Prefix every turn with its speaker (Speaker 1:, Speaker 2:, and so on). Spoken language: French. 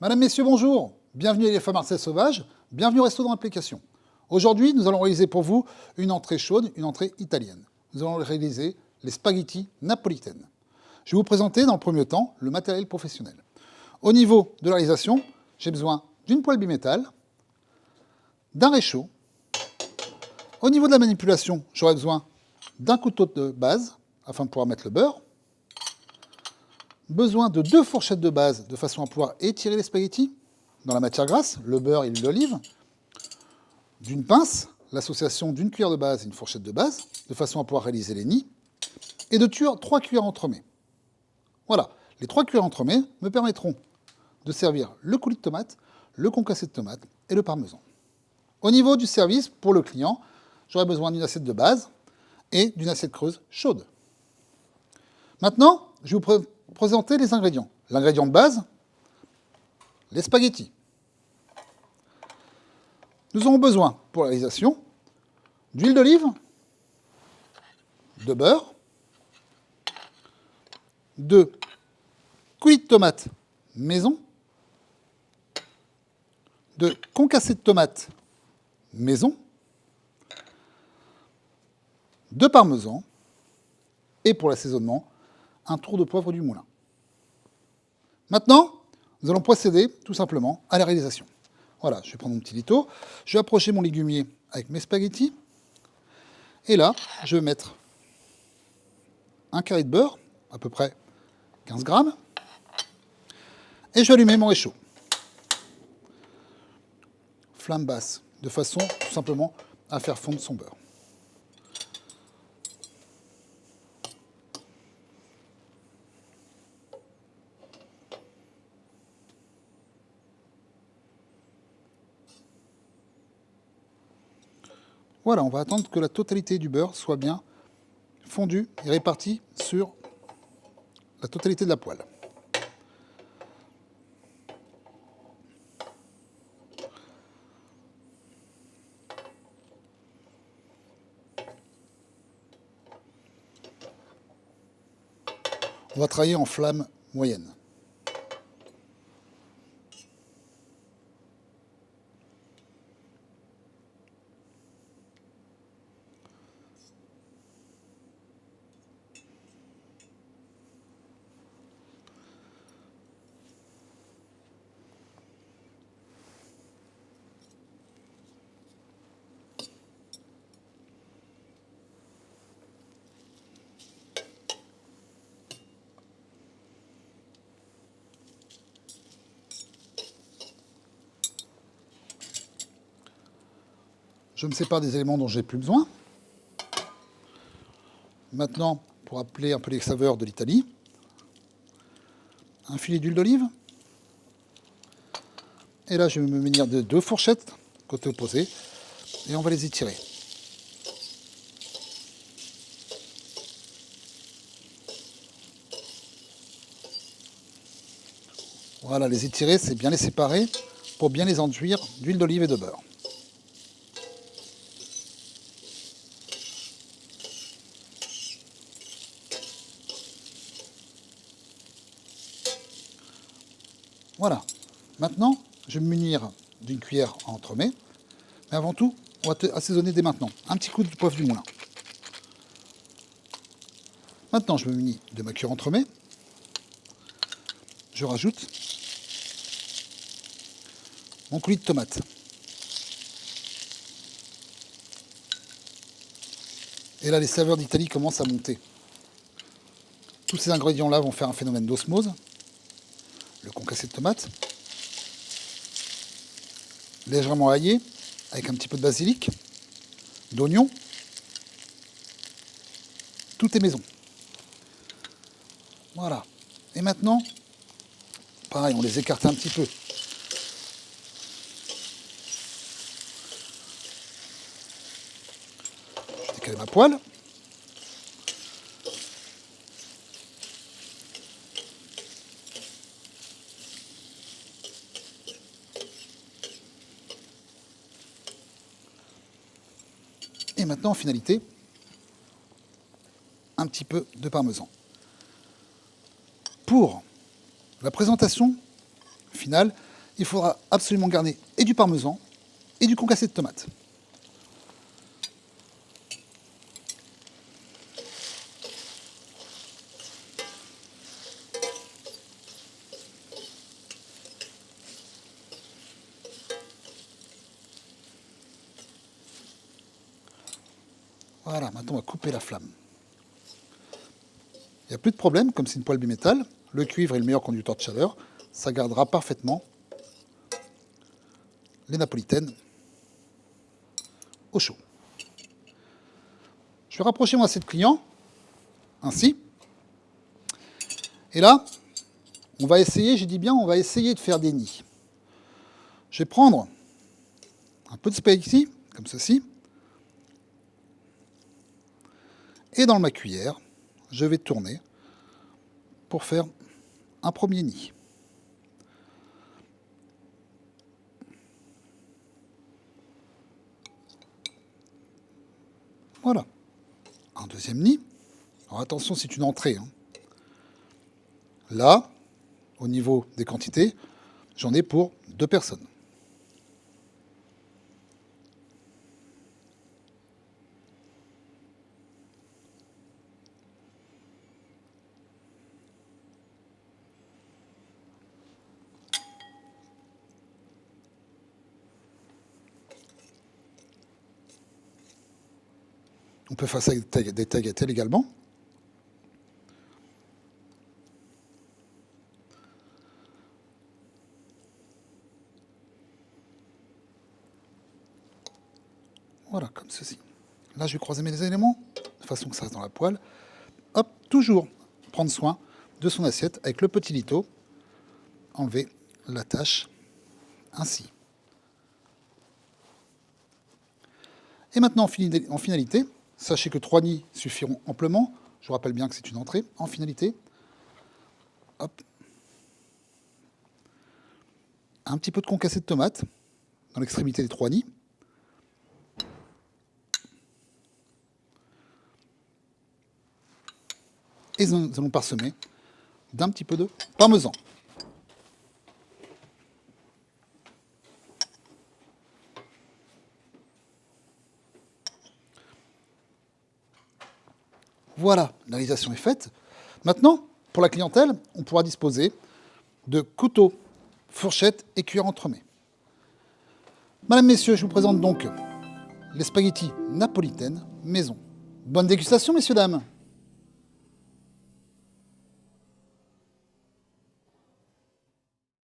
Speaker 1: Madame, Messieurs, bonjour. Bienvenue à l'IFA Marseille Sauvage. Bienvenue au Resto dans l'application. Aujourd'hui, nous allons réaliser pour vous une entrée chaude, une entrée italienne. Nous allons réaliser les spaghettis napolitaines. Je vais vous présenter dans le premier temps le matériel professionnel. Au niveau de la réalisation, j'ai besoin d'une poêle bimétal, d'un réchaud. Au niveau de la manipulation, j'aurai besoin d'un couteau de base afin de pouvoir mettre le beurre. Besoin de 2 fourchettes de base de façon à pouvoir étirer les spaghettis dans la matière grasse, le beurre et l'huile d'olive. D'une pince, l'association d'une cuillère de base et une fourchette de base, de façon à pouvoir réaliser les nids. Et de 3 cuillères entremets. Voilà, les 3 cuillères entremets me permettront de servir le coulis de tomate, le concassé de tomate et le parmesan. Au niveau du service, pour le client, j'aurai besoin d'une assiette de base et d'une assiette creuse chaude. Maintenant, je vais vous présenter les ingrédients. L'ingrédient de base, les spaghettis. Nous aurons besoin, pour la réalisation, d'huile d'olive, de beurre, de coulis de tomate maison, de concassé de tomate maison, de parmesan, et pour l'assaisonnement, un tour de poivre du moulin. Maintenant, nous allons procéder tout simplement à la réalisation. Voilà, je vais prendre mon petit lito, je vais approcher mon légumier avec mes spaghettis, et là, je vais mettre un carré de beurre, à peu près 15 grammes, et je vais allumer mon réchaud. Flamme basse, de façon tout simplement à faire fondre son beurre. Voilà, on va attendre que la totalité du beurre soit bien fondue et répartie sur la totalité de la poêle. On va travailler en flamme moyenne. Je me sépare des éléments dont j'ai plus besoin. Maintenant, pour appeler un peu les saveurs de l'Italie, un filet d'huile d'olive. Et là, je vais me munir de 2 fourchettes, côté opposé, et on va les étirer. Voilà, les étirer, c'est bien les séparer pour bien les enduire d'huile d'olive et de beurre. Voilà. Maintenant, je vais me munir d'une cuillère à entremets. Mais avant tout, on va assaisonner dès maintenant. Un petit coup de poivre du moulin. Maintenant, je me munis de ma cuillère entremets. Je rajoute mon coulis de tomate. Et là, les saveurs d'Italie commencent à monter. Tous ces ingrédients-là vont faire un phénomène d'osmose. Le concassé de tomate, légèrement aillé, avec un petit peu de basilic, d'oignon. Tout est maison. Voilà. Et maintenant, pareil, on les écarte un petit peu. Je décale ma poêle. Et maintenant, en finalité, un petit peu de parmesan. Pour la présentation finale, il faudra absolument garder et du parmesan et du concassé de tomate. Voilà, maintenant on va couper la flamme. Il n'y a plus de problème, comme c'est une poêle bimétal, le cuivre est le meilleur conducteur de chaleur, ça gardera parfaitement les napolitaines au chaud. Je vais rapprocher mon assiette client, ainsi. Et là, on va essayer, j'ai dit bien, on va essayer de faire des nids. Je vais prendre un peu de spaghetti, comme ceci. Et dans ma cuillère, je vais tourner pour faire un premier nid. Voilà. Un deuxième nid. Alors attention, c'est une entrée. Là, au niveau des quantités, j'en ai pour 2 personnes. On peut faire ça avec des tagliatelles également. Voilà, comme ceci. Là, je vais croiser mes éléments, de façon que ça reste dans la poêle. Hop, toujours prendre soin de son assiette avec le petit lito. Enlever la tâche, ainsi. Et maintenant, en finalité, sachez que 3 nids suffiront amplement. Je vous rappelle bien que c'est une entrée. En finalité, hop, un petit peu de concassé de tomate dans l'extrémité des 3 nids. Et nous allons parsemer d'un petit peu de parmesan. Voilà, la réalisation est faite. Maintenant, pour la clientèle, on pourra disposer de couteaux, fourchettes et cuillères entremets. Madame, Messieurs, je vous présente donc les spaghettis napolitaines maison. Bonne dégustation, messieurs, dames!